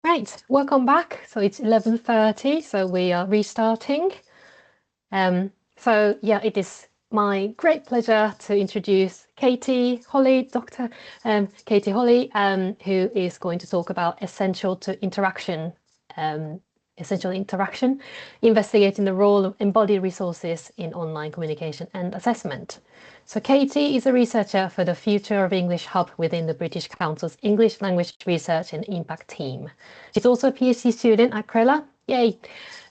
Right, welcome back. So it's 11:30, so we are restarting. It is my great pleasure to introduce Katie Halley, Dr. Katie Halley, who is going to talk about essential interaction, investigating the role of embodied resources in online communication and assessment. So Katie is a researcher for the Future of English Hub within the British Council's English Language Research and Impact team. She's also a PhD student at CRELLA, yay,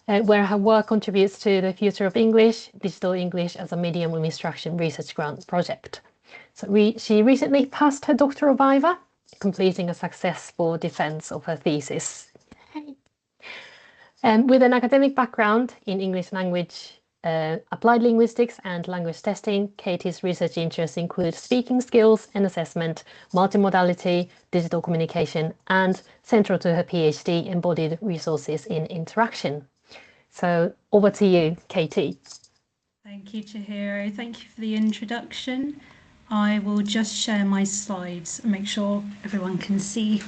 where her work contributes to the Future of English, Digital English as a Medium of Instruction Research Grant project. So she recently passed her doctoral viva, completing a successful defense of her thesis. With an academic background in English language, applied linguistics and language testing, Katie's research interests include speaking skills and assessment, multimodality, digital communication, and central to her PhD, embodied resources in interaction. So over to you, Katie. Thank you, Chihiro. Thank you for the introduction. I will just share my slides and make sure everyone can see.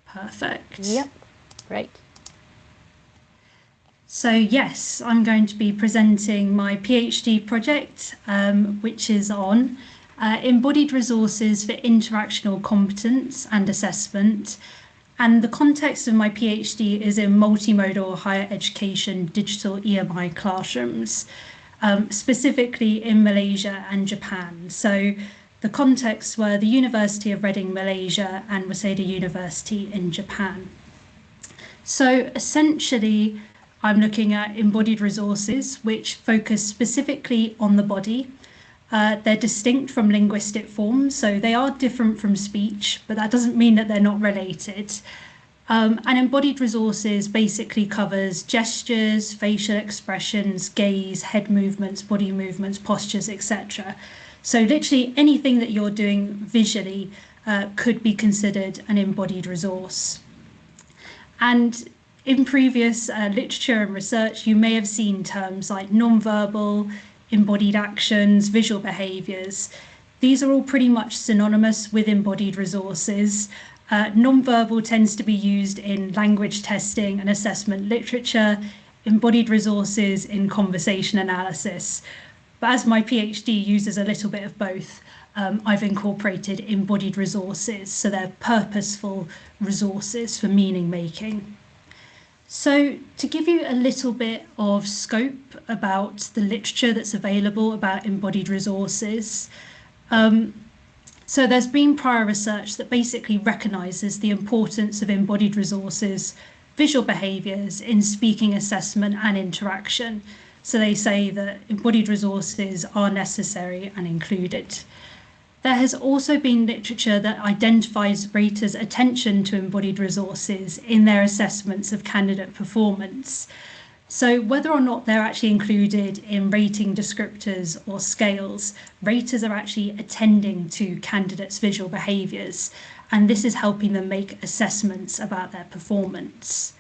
Perfect. Yep, great. So yes, I'm going to be presenting my PhD project, which is on embodied resources for interactional competence and assessment. And the context of my PhD is in multimodal higher education digital EMI classrooms, specifically in Malaysia and Japan. So the contexts were the University of Reading, Malaysia, and Waseda University in Japan. So essentially, I'm looking at embodied resources, which focus specifically on the body. They're distinct from linguistic forms, so they are different from speech, but that doesn't mean that they're not related. And embodied resources basically covers gestures, facial expressions, gaze, head movements, body movements, postures, etc. So literally anything that you're doing visually could be considered an embodied resource. And in previous literature and research, you may have seen terms like nonverbal, embodied actions, visual behaviours. These are all pretty much synonymous with embodied resources. Nonverbal tends to be used in language testing and assessment literature, embodied resources in conversation analysis. But as my PhD uses a little bit of both, I've incorporated embodied resources, so they're purposeful resources for meaning making. So to give you a little bit of scope about the literature that's available about embodied resources, so there's been prior research that basically recognises the importance of embodied resources, visual behaviours in speaking assessment and interaction. So they say that embodied resources are necessary and included. There has also been literature that identifies raters' attention to embodied resources in their assessments of candidate performance. So whether or not they're actually included in rating descriptors or scales, raters are actually attending to candidates' visual behaviours, and this is helping them make assessments about their performance.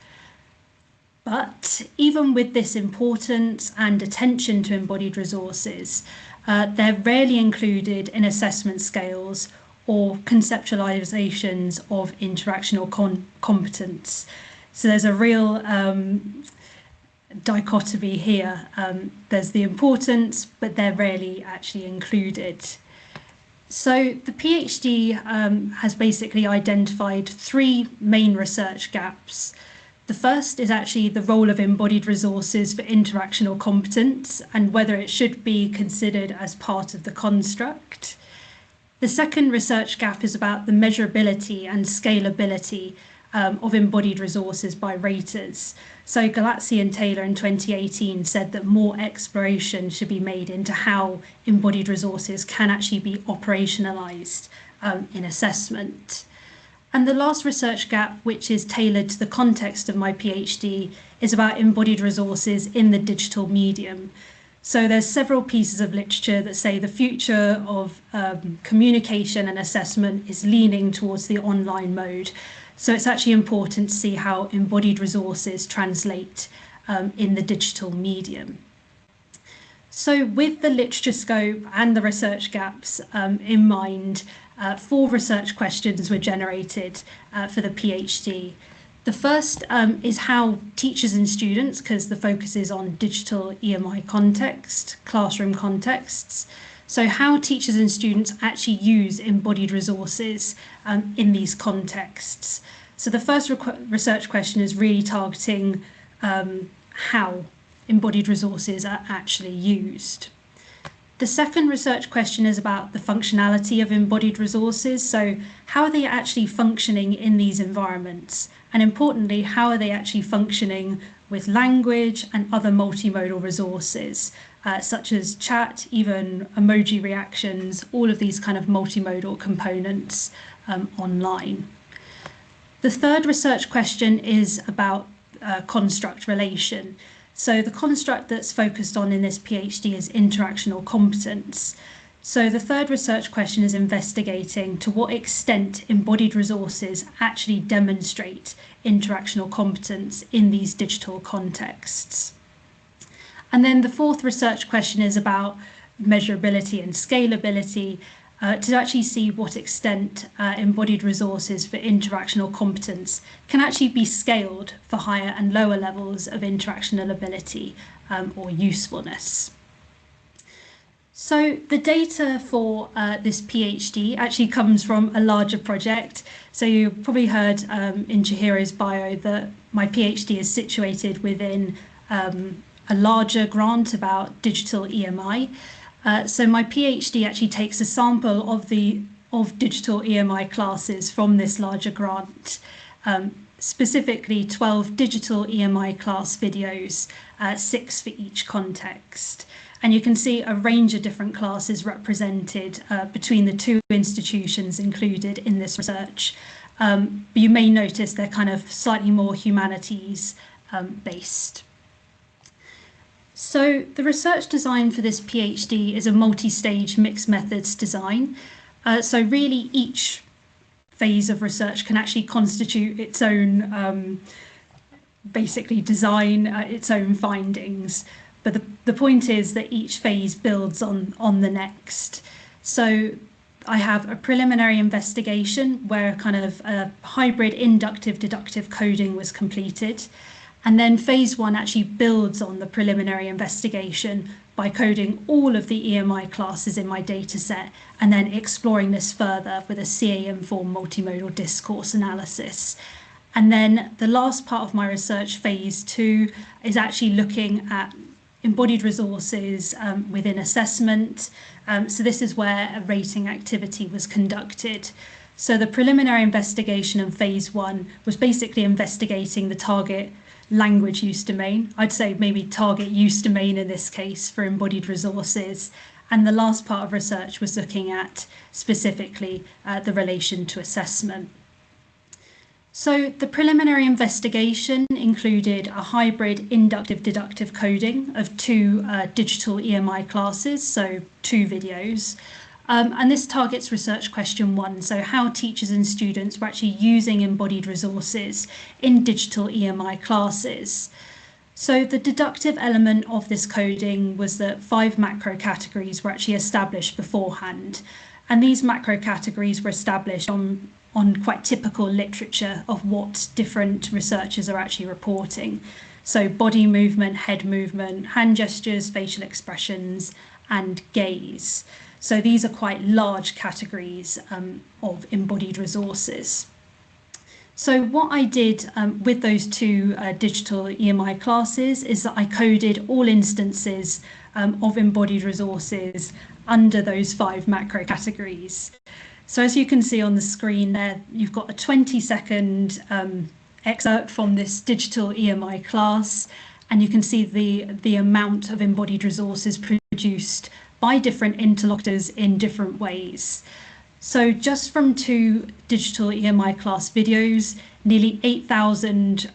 But even with this importance and attention to embodied resources, they're rarely included in assessment scales or conceptualizations of interactional competence. So there's a real dichotomy here. There's the importance, but they're rarely actually included. So the PhD has basically identified three main research gaps. The first is actually the role of embodied resources for interactional competence and whether it should be considered as part of the construct. The second research gap is about the measurability and scalability of embodied resources by raters. So Galazzi and Taylor in 2018 said that more exploration should be made into how embodied resources can actually be operationalized in assessment. And the last research gap, which is tailored to the context of my PhD, is about embodied resources in the digital medium. So there's several pieces of literature that say the future of communication and assessment is leaning towards the online mode. So it's actually important to see how embodied resources translate in the digital medium. So with the literature scope and the research gaps in mind, 4 research questions were generated for the PhD. The first is how teachers and students, because the focus is on digital EMI context, classroom contexts, so how teachers and students actually use embodied resources in these contexts. So the first research question is really targeting how embodied resources are actually used. The second research question is about the functionality of embodied resources. So how are they actually functioning in these environments? And importantly, how are they actually functioning with language and other multimodal resources, such as chat, even emoji reactions, all of these kind of multimodal components online. The third research question is about construct relation. So the construct that's focused on in this PhD is interactional competence. So the third research question is investigating to what extent embodied resources actually demonstrate interactional competence in these digital contexts. And then the fourth research question is about measurability and scalability, to actually see what extent embodied resources for interactional competence can actually be scaled for higher and lower levels of interactional ability or usefulness. So the data for this PhD actually comes from a larger project. So you probably heard in Chihiro's bio that my PhD is situated within a larger grant about digital EMI. So my PhD actually takes a sample of digital EMI classes from this larger grant, specifically 12 digital EMI class videos, 6 for each context. And you can see a range of different classes represented between the 2 institutions included in this research. But you may notice they're kind of slightly more humanities based. So the research design for this PhD is a multi-stage mixed methods design. So really each phase of research can actually constitute its own basically design, its own findings. But the point is that each phase builds on the next. So I have a preliminary investigation where kind of a hybrid inductive deductive coding was completed. And then phase 1 actually builds on the preliminary investigation by coding all of the EMI classes in my data set and then exploring this further with a CA-informed multimodal discourse analysis. And then the last part of my research, phase 2, is actually looking at embodied resources within assessment. So this is where a rating activity was conducted. So the preliminary investigation in phase 1 was basically investigating the target language use domain. I'd say maybe target use domain in this case for embodied resources. And the last part of research was looking at specifically the relation to assessment. So the preliminary investigation included a hybrid inductive deductive coding of 2 digital EMI classes, so 2 videos. And this targets research question 1, so how teachers and students were actually using embodied resources in digital EMI classes. So the deductive element of this coding was that 5 macro categories were actually established beforehand. And these macro categories were established on quite typical literature of what different researchers are actually reporting. So body movement, head movement, hand gestures, facial expressions, and gaze. So these are quite large categories of embodied resources. So what I did with those 2 digital EMI classes is that I coded all instances of embodied resources under those 5 macro categories. So as you can see on the screen there, you've got a 20-second excerpt from this digital EMI class, and you can see the amount of embodied resources produced by different interlocutors in different ways. So just from 2 digital EMI class videos, nearly 8,000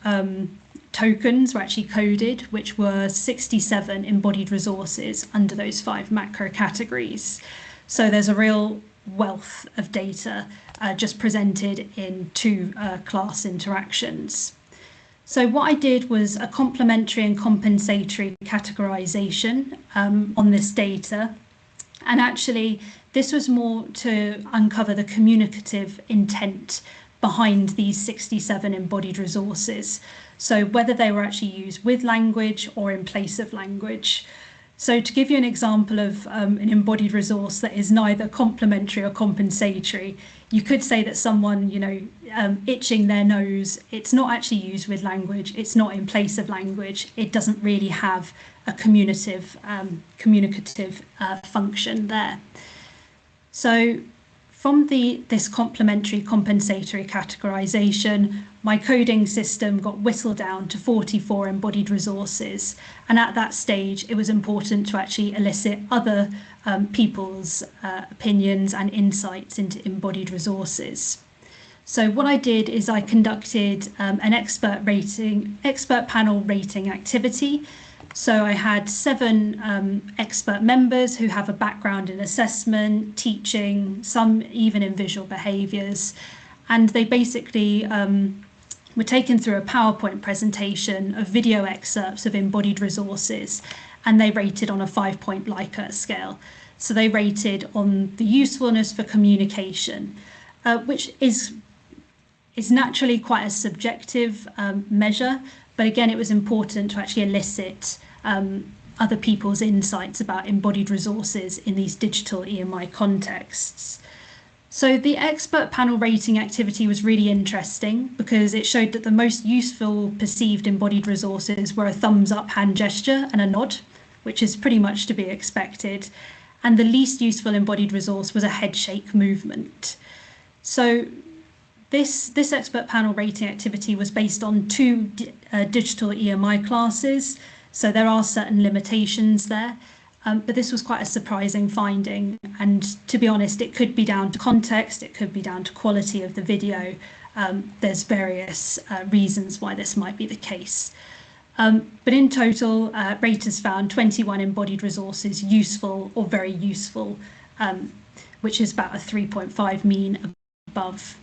tokens were actually coded, which were 67 embodied resources under those 5 macro categories. So there's a real wealth of data just presented in 2 class interactions. So what I did was a complementary and compensatory categorization on this data. And actually, this was more to uncover the communicative intent behind these 67 embodied resources. So whether they were actually used with language or in place of language. So to give you an example of an embodied resource that is neither complementary or compensatory, you could say that someone, itching their nose, it's not actually used with language, it's not in place of language, it doesn't really have a communicative function there. So from this complementary compensatory categorization, my coding system got whittled down to 44 embodied resources. And at that stage, it was important to actually elicit other people's opinions and insights into embodied resources. So what I did is I conducted an expert panel rating activity. So I had 7 expert members who have a background in assessment, teaching, some even in visual behaviours. And they basically were taken through a PowerPoint presentation of video excerpts of embodied resources, and they rated on a 5-point Likert scale. So they rated on the usefulness for communication, which is naturally quite a subjective measure. But again, it was important to actually elicit other people's insights about embodied resources in these digital EMI contexts. So the expert panel rating activity was really interesting because it showed that the most useful perceived embodied resources were a thumbs up hand gesture and a nod, which is pretty much to be expected. And the least useful embodied resource was a head shake movement. So this expert panel rating activity was based on 2 digital EMI classes, so there are certain limitations there, but this was quite a surprising finding. And to be honest, it could be down to context, it could be down to quality of the video. There's various reasons why this might be the case. But in total, raters found 21 embodied resources useful or very useful, which is about a 3.5 mean above.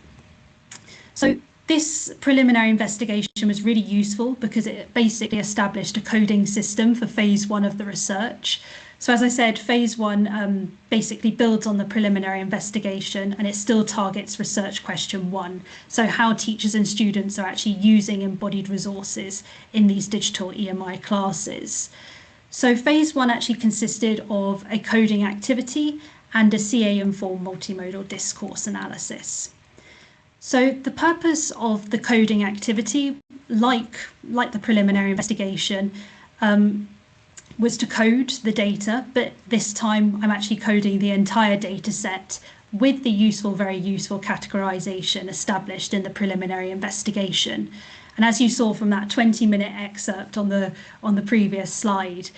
So this preliminary investigation was really useful because it basically established a coding system for phase 1 of the research. So as I said, phase 1 basically builds on the preliminary investigation, and it still targets research question 1. So how teachers and students are actually using embodied resources in these digital EMI classes. So phase 1 actually consisted of a coding activity and a CA-informed multimodal discourse analysis. So the purpose of the coding activity, like the preliminary investigation, was to code the data, but this time I'm actually coding the entire data set with the useful, very useful categorization established in the preliminary investigation. And as you saw from that 20-minute excerpt on the previous slide,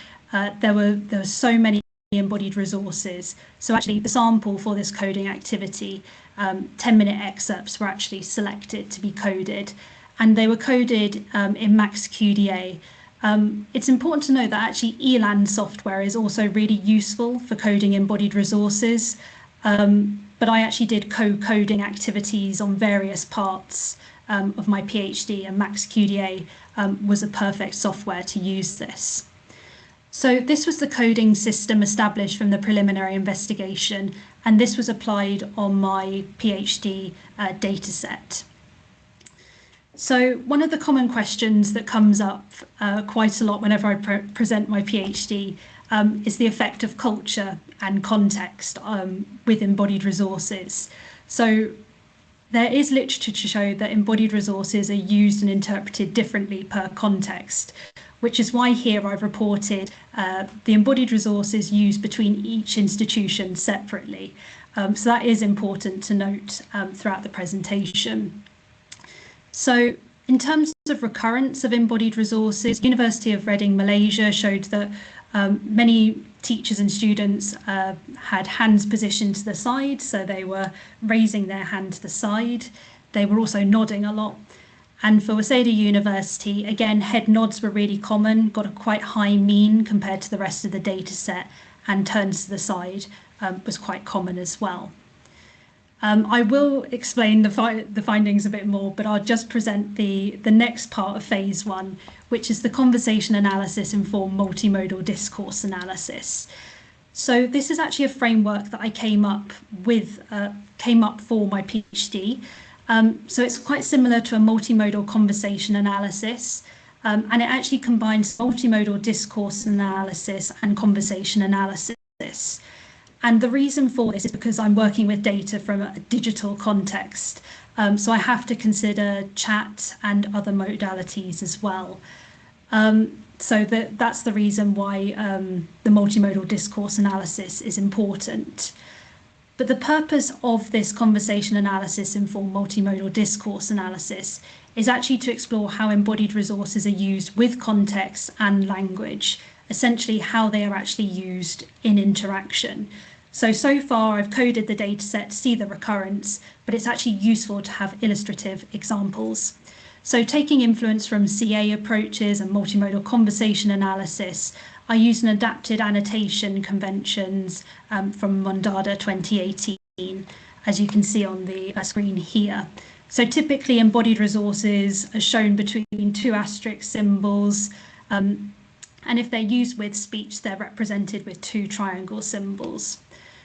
there were so many embodied resources. So actually the sample for this coding activity, 10-minute excerpts were actually selected to be coded, and they were coded in MaxQDA. It's important to note that actually ELAN software is also really useful for coding embodied resources, but I actually did co-coding activities on various parts of my PhD, and MaxQDA was a perfect software to use this. So this was the coding system established from the preliminary investigation, and this was applied on my PhD dataset. So one of the common questions that comes up quite a lot whenever I present my PhD is the effect of culture and context with embodied resources. So there is literature to show that embodied resources are used and interpreted differently per context, which is why here I've reported the embodied resources used between each institution separately. So that is important to note throughout the presentation. So in terms of recurrence of embodied resources, University of Reading, Malaysia showed that many teachers and students had hands positioned to the side, so they were raising their hand to the side. They were also nodding a lot. And for Waseda University, again, head nods were really common, got a quite high mean compared to the rest of the data set, and turns to the side was quite common as well. I will explain the findings a bit more, but I'll just present the next part of phase 1, which is the conversation analysis informed multimodal discourse analysis. So this is actually a framework that I came up for my PhD. So it's quite similar to a multimodal conversation analysis, and it actually combines multimodal discourse analysis and conversation analysis. And the reason for this is because I'm working with data from a digital context. So I have to consider chat and other modalities as well. So that's the reason why the multimodal discourse analysis is important. But the purpose of this conversation analysis informed multimodal discourse analysis is actually to explore how embodied resources are used with context and language, essentially how they are actually used in interaction. So far I've coded the dataset to see the recurrence, but it's actually useful to have illustrative examples. So taking influence from CA approaches and multimodal conversation analysis, I used an adapted annotation conventions from Mondada 2018, as you can see on the screen here. So typically embodied resources are shown between two asterisk symbols, and if they're used with speech, they're represented with two triangle symbols.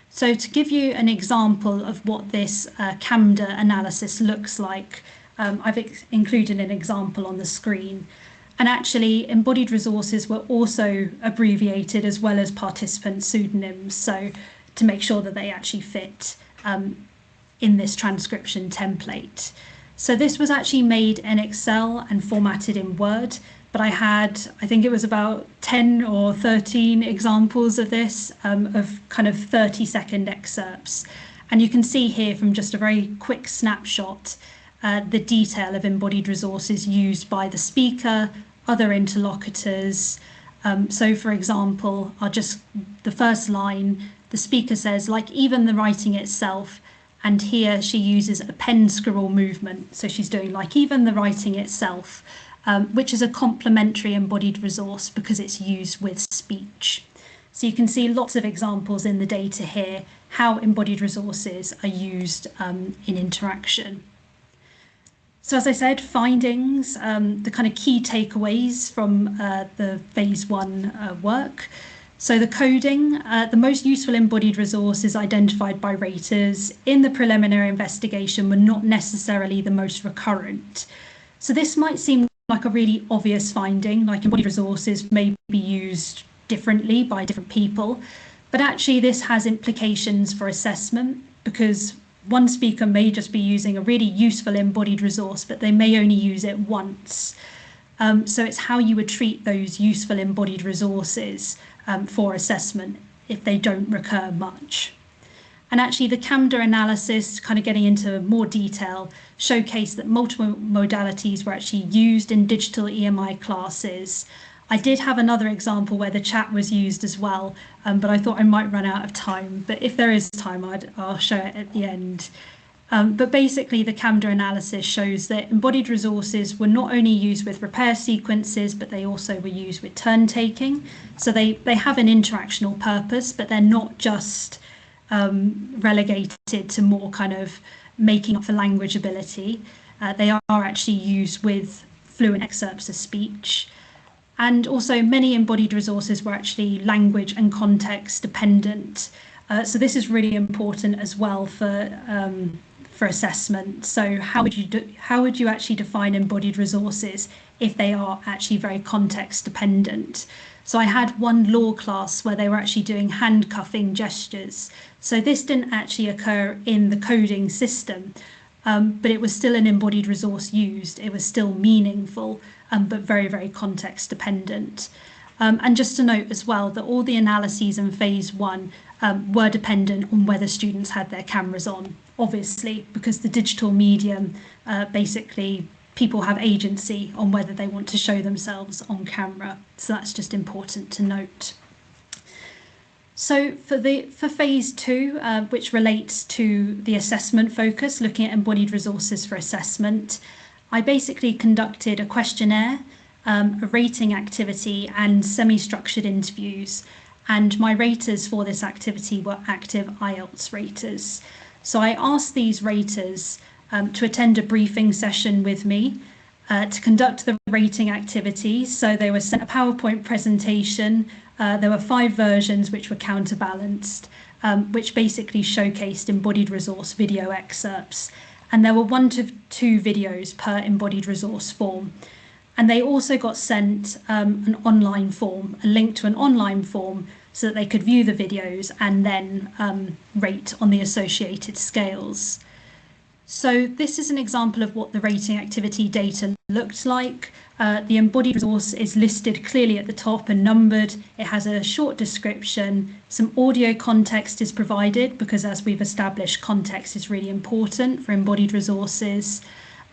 So to give you an example of what this CAMDA analysis looks like, I've included an example on the screen. And actually, embodied resources were also abbreviated as well as participant pseudonyms, so to make sure that they actually fit in this transcription template. So this was actually made in Excel and formatted in Word, but I think it was about 10 or 13 examples of this, of kind of 30-second excerpts. And you can see here from just a very quick snapshot the detail of embodied resources used by the speaker, other interlocutors. So for example, the first line, the speaker says, like even the writing itself, and here she uses a pen scribble movement. So she's doing like even the writing itself, which is a complementary embodied resource because it's used with speech. So you can see lots of examples in the data here, how embodied resources are used in interaction. So as I said, findings, the kind of key takeaways from the phase 1 work. So the coding, the most useful embodied resources identified by raters in the preliminary investigation were not necessarily the most recurrent. So this might seem like a really obvious finding, like embodied resources may be used differently by different people, but actually this has implications for assessment because one speaker may just be using a really useful embodied resource, but they may only use it once. So it's how you would treat those useful embodied resources for assessment if they don't recur much. And actually the CAMDA analysis, kind of getting into more detail, showcased that multiple modalities were actually used in digital EMI classes. I did have another example where the chat was used as well, but I thought I might run out of time. But if there is time, I'll show it at the end. But basically, the CAMDA analysis shows that embodied resources were not only used with repair sequences, but they also were used with turn taking. So they have an interactional purpose, but they're not just relegated to more kind of making up for language ability. They are actually used with fluent excerpts of speech. And also many embodied resources were actually language and context dependent. So this is really important as well for assessment. So how would you actually define embodied resources if they are actually very context dependent? So I had one law class where they were actually doing handcuffing gestures. So this didn't actually occur in the coding system, but it was still an embodied resource used. It was still meaningful, but very, very context dependent. And just to note as well that all the analyses in phase 1 were dependent on whether students had their cameras on, obviously, because the digital medium, basically people have agency on whether they want to show themselves on camera. So that's just important to note. So for phase 2, which relates to the assessment focus, looking at embodied resources for assessment, I basically conducted a questionnaire, a rating activity and semi-structured interviews. And my raters for this activity were active IELTS raters. So I asked these raters to attend a briefing session with me to conduct the rating activities. So they were sent a PowerPoint presentation. There were 5 versions which were counterbalanced, which basically showcased embodied resource video excerpts. And there were 1 to 2 videos per embodied resource form. And they also got sent an online form, a link to an online form, so that they could view the videos and then rate on the associated scales. So this is an example of what the rating activity data looked like. The embodied resource is listed clearly at the top and numbered. It has a short description. Some audio context is provided because, as we've established, context is really important for embodied resources.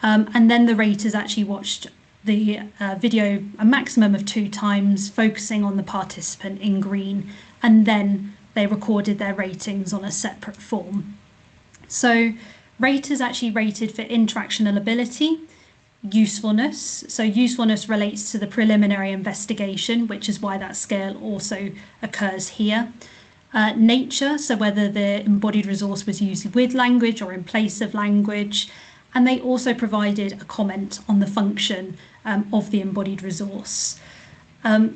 And then the raters actually watched the video a maximum of 2 times, focusing on the participant in green, and then they recorded their ratings on a separate form. So raters actually rated for interactional ability, usefulness. So usefulness relates to the preliminary investigation, which is why that scale also occurs here. Nature, so whether the embodied resource was used with language or in place of language. And they also provided a comment on the function of the embodied resource.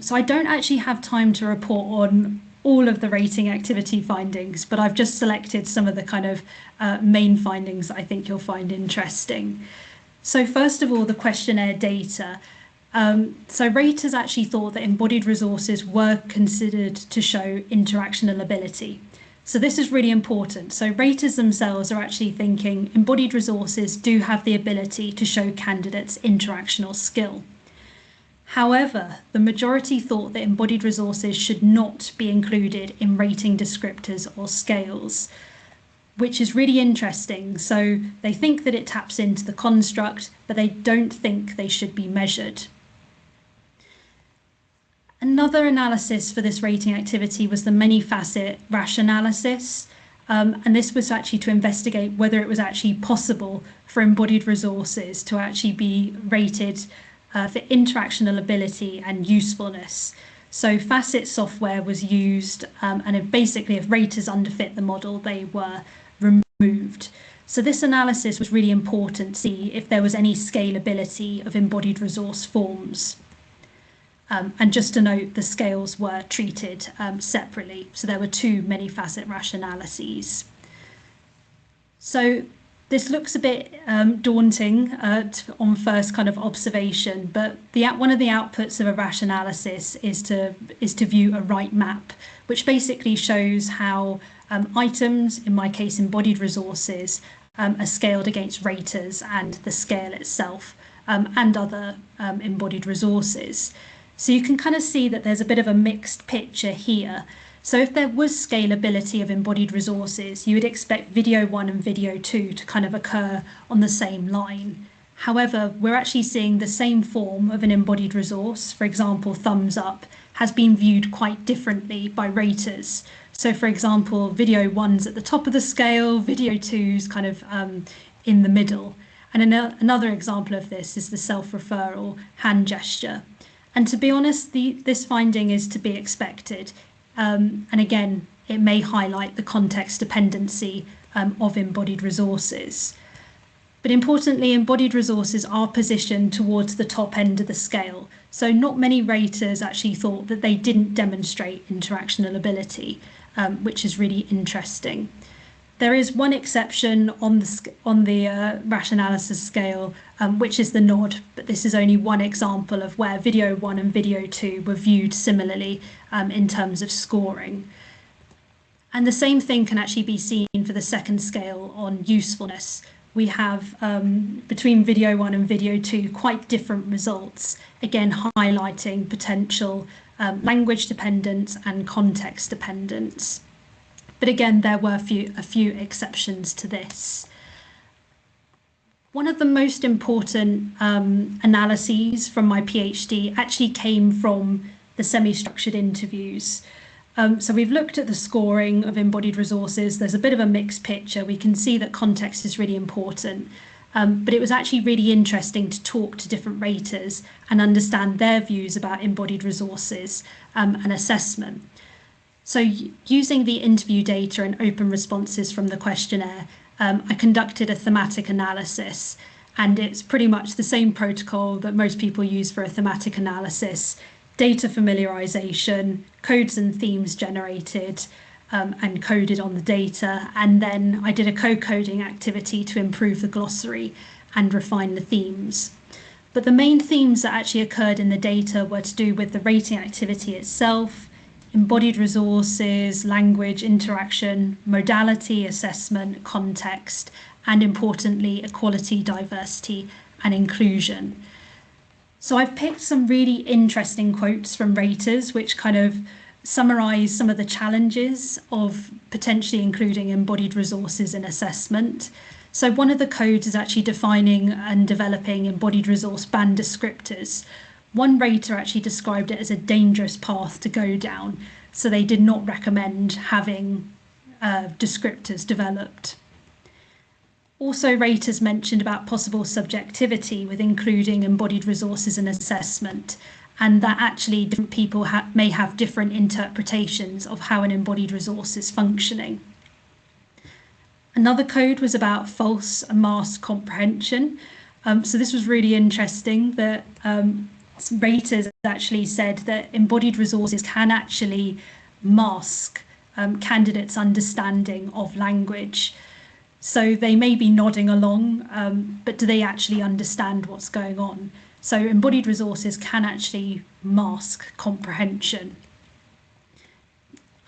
So I don't actually have time to report on all of the rating activity findings, but I've just selected some of the kind of main findings that I think you'll find interesting. So first of all, the questionnaire data. So raters actually thought that embodied resources were considered to show interactional ability. So this is really important. So raters themselves are actually thinking embodied resources do have the ability to show candidates interactional skill. However, the majority thought that embodied resources should not be included in rating descriptors or scales, which is really interesting. So they think that it taps into the construct, but they don't think they should be measured. Another analysis for this rating activity was the many-facet rash analysis. And this was actually to investigate whether it was actually possible for embodied resources to actually be rated for interactional ability and usefulness. So facet software was used, and basically if raters underfit the model, they were removed. So this analysis was really important to see if there was any scalability of embodied resource forms. And just to note, the scales were treated separately. So there were 2 many-facet rash analyses. So this looks a bit daunting on first kind of observation, but one of the outputs of a rash analysis is to view a right map, which basically shows how items, in my case embodied resources, are scaled against raters and the scale itself, and other embodied resources. So you can kind of see that there's a bit of a mixed picture here. So if there was scalability of embodied resources, you would expect video 1 and video 2 to kind of occur on the same line. However, we're actually seeing the same form of an embodied resource, for example, thumbs up, has been viewed quite differently by raters. So for example, video 1's at the top of the scale, video 2's kind of in the middle. And another example of this is the self-referral hand gesture. And to be honest, this finding is to be expected. And again, it may highlight the context dependency of embodied resources. But importantly, embodied resources are positioned towards the top end of the scale. So not many raters actually thought that they didn't demonstrate interactional ability, which is really interesting. There is one exception on the rash analysis scale, which is the nod, but this is only one example of where video 1 and video 2 were viewed similarly in terms of scoring. And the same thing can actually be seen for the second scale on usefulness. We have, between video 1 and video 2, quite different results, again highlighting potential language dependence and context dependence. But again, there were a few exceptions to this. One of the most important analyses from my PhD actually came from the semi-structured interviews. So we've looked at the scoring of embodied resources. There's a bit of a mixed picture. We can see that context is really important, but it was actually really interesting to talk to different raters and understand their views about embodied resources and assessment. So using the interview data and open responses from the questionnaire, I conducted a thematic analysis. And it's pretty much the same protocol that most people use for a thematic analysis: data familiarization, codes and themes generated and coded on the data. And then I did a co-coding activity to improve the glossary and refine the themes. But the main themes that actually occurred in the data were to do with the rating activity itself, embodied resources, language, interaction, modality, assessment, context, and importantly, equality, diversity, and inclusion. So I've picked some really interesting quotes from raters, which kind of summarize some of the challenges of potentially including embodied resources in assessment. So one of the codes is actually defining and developing embodied resource band descriptors. One rater actually described it as a dangerous path to go down, so they did not recommend having descriptors developed. Also, raters mentioned about possible subjectivity with including embodied resources in assessment, and that actually different people may have different interpretations of how an embodied resource is functioning. Another code was about false and masked comprehension. So this was really interesting that raters actually said that embodied resources can actually mask candidates' understanding of language. So they may be nodding along, but do they actually understand what's going on? So embodied resources can actually mask comprehension.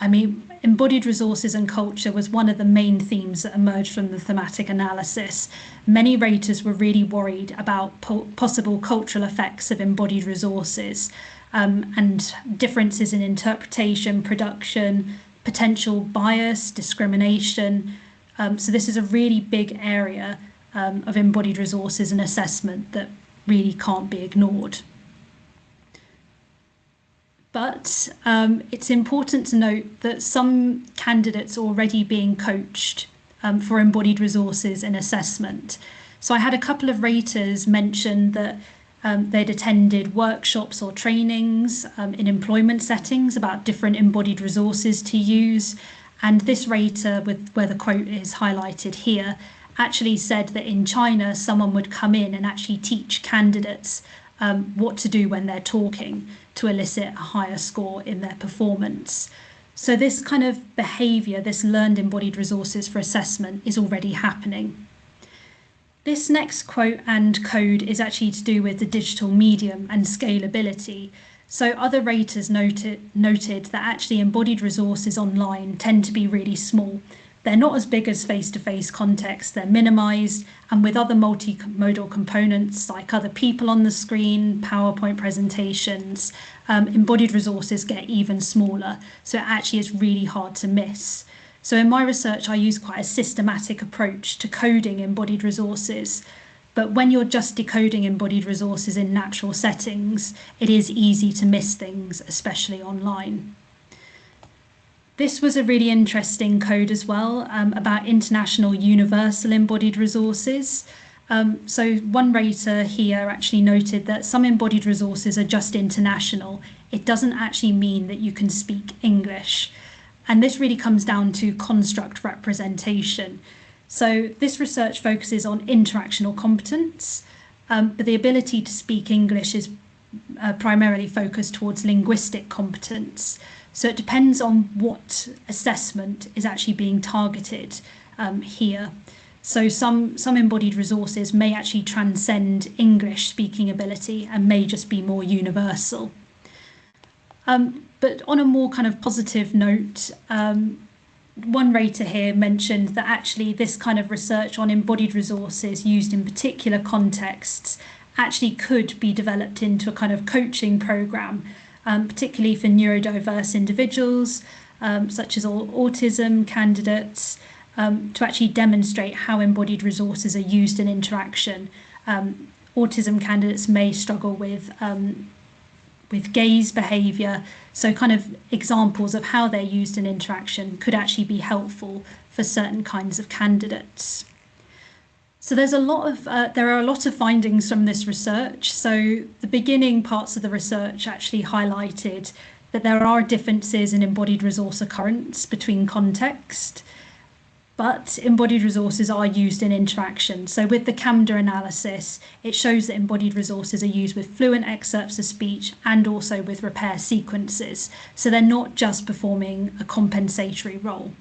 I mean, embodied resources and culture was one of the main themes that emerged from the thematic analysis. Many raters were really worried about possible cultural effects of embodied resources and differences in interpretation, production, potential bias, discrimination. So this is a really big area of embodied resources and assessment that really can't be ignored. But it's important to note that some candidates are already being coached for embodied resources in assessment. So I had a couple of raters mention that they'd attended workshops or trainings in employment settings about different embodied resources to use. And this rater, where the quote is highlighted here, actually said that in China, someone would come in and actually teach candidates what to do when they're talking to elicit a higher score in their performance. So this kind of behaviour, this learned embodied resources for assessment, is already happening. This next quote and code is actually to do with the digital medium and scalability. So other raters noted that actually embodied resources online tend to be really small. They're not as big as face-to-face contexts, they're minimized, and with other multimodal components like other people on the screen, PowerPoint presentations, embodied resources get even smaller. So it actually is really hard to miss. So in my research, I use quite a systematic approach to coding embodied resources. But when you're just decoding embodied resources in natural settings, it is easy to miss things, especially online. This was a really interesting code as well about international universal embodied resources. So one rater here actually noted that some embodied resources are just international. It doesn't actually mean that you can speak English. And this really comes down to construct representation. So this research focuses on interactional competence, but the ability to speak English is primarily focused towards linguistic competence. So it depends on what assessment is actually being targeted here. So some embodied resources may actually transcend English speaking ability and may just be more universal. But on a more kind of positive note, one rater here mentioned that actually this kind of research on embodied resources used in particular contexts actually could be developed into a kind of coaching program, particularly for neurodiverse individuals, such as autism candidates, to actually demonstrate how embodied resources are used in interaction. Autism candidates may struggle with gaze behaviour, so kind of examples of how they're used in interaction could actually be helpful for certain kinds of candidates. So there are a lot of findings from this research. So the beginning parts of the research actually highlighted that there are differences in embodied resource occurrence between context. But embodied resources are used in interaction. So with the CAMDA analysis, it shows that embodied resources are used with fluent excerpts of speech and also with repair sequences. So they're not just performing a compensatory role.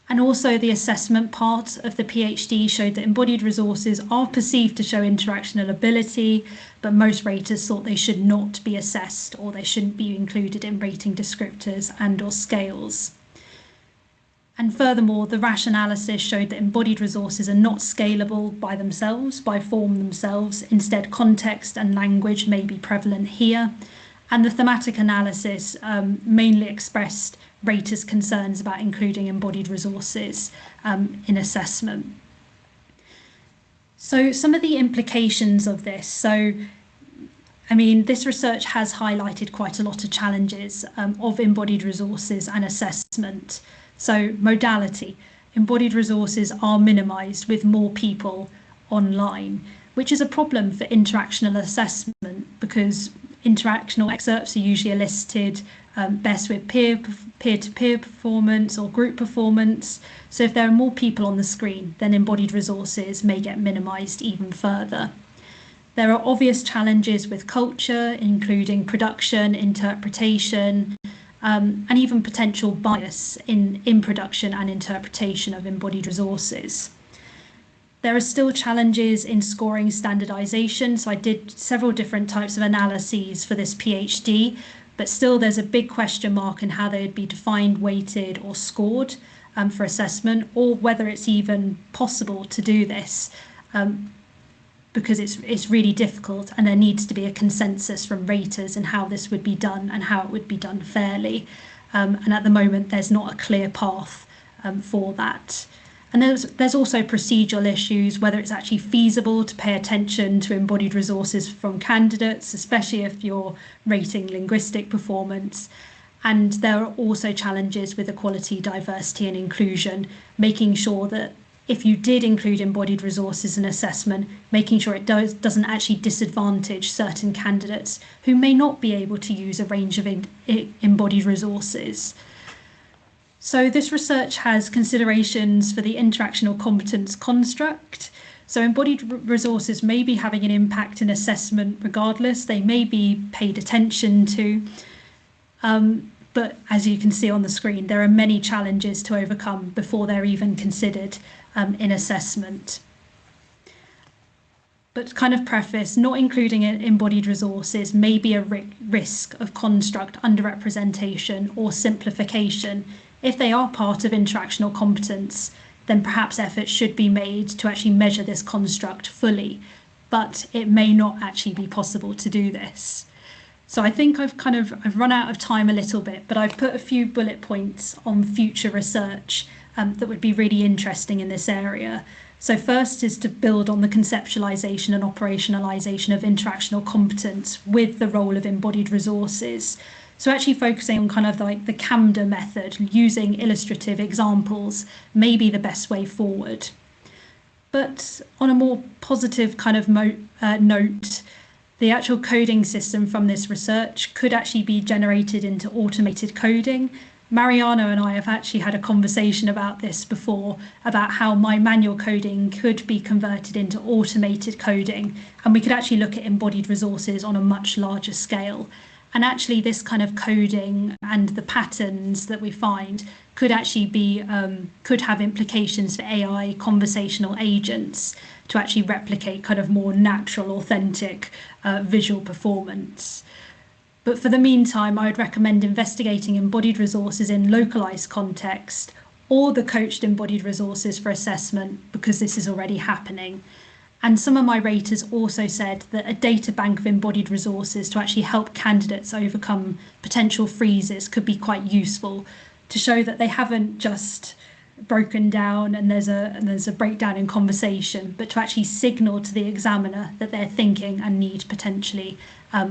And also the assessment part of the PhD showed that embodied resources are perceived to show interactional ability, but most raters thought they should not be assessed or they shouldn't be included in rating descriptors and/or scales. And furthermore, the rash analysis showed that embodied resources are not scalable by themselves, by form themselves. Instead, context and language may be prevalent here. And the thematic analysis mainly expressed raters' concerns about including embodied resources in assessment. So some of the implications of this. So, I mean, this research has highlighted quite a lot of challenges of embodied resources and assessment. So modality, embodied resources are minimised with more people online, which is a problem for interactional assessment because interactional excerpts are usually listed best with peer-to-peer performance or group performance. So if there are more people on the screen, then embodied resources may get minimised even further. There are obvious challenges with culture, including production, interpretation, and even potential bias in production and interpretation of embodied resources. There are still challenges in scoring standardization. So I did several different types of analyses for this PhD, but still there's a big question mark in how they would be defined, weighted or scored for assessment, or whether it's even possible to do this. Because it's really difficult and there needs to be a consensus from raters in how this would be done and how it would be done fairly. And at the moment, there's not a clear path for that. And there's also procedural issues, whether it's actually feasible to pay attention to embodied resources from candidates, especially if you're rating linguistic performance. And there are also challenges with equality, diversity and inclusion, making sure that if you did include embodied resources in assessment, making sure it doesn't actually disadvantage certain candidates who may not be able to use a range of embodied resources. So this research has considerations for the interactional competence construct. So embodied resources may be having an impact in assessment regardless. They may be paid attention to. But as you can see on the screen, there are many challenges to overcome before they're even considered in assessment. But kind of preface, not including embodied resources may be a risk of construct underrepresentation or simplification. If they are part of interactional competence, then perhaps efforts should be made to actually measure this construct fully, but it may not actually be possible to do this. So I think I've run out of time a little bit, but I've put a few bullet points on future research that would be really interesting in this area. So first is to build on the conceptualization and operationalization of interactional competence with the role of embodied resources. So actually focusing on kind of like the CAMDA method, using illustrative examples may be the best way forward. But on a more positive kind of note, the actual coding system from this research could actually be generated into automated coding. Mariano and I have actually had a conversation about this before, about how my manual coding could be converted into automated coding, and we could actually look at embodied resources on a much larger scale. And actually this kind of coding and the patterns that we find could actually be, could have implications for AI conversational agents to actually replicate kind of more natural, authentic visual performance. But for the meantime, I would recommend investigating embodied resources in localized context or the coached embodied resources for assessment, because this is already happening. And some of my raters also said that a data bank of embodied resources to actually help candidates overcome potential freezes could be quite useful, to show that they haven't just broken down and there's a breakdown in conversation, but to actually signal to the examiner that they're thinking and need potentially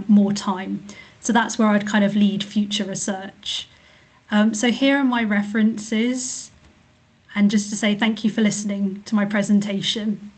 more time. So that's where I'd kind of lead future research. So here are my references, and just to say thank you for listening to my presentation.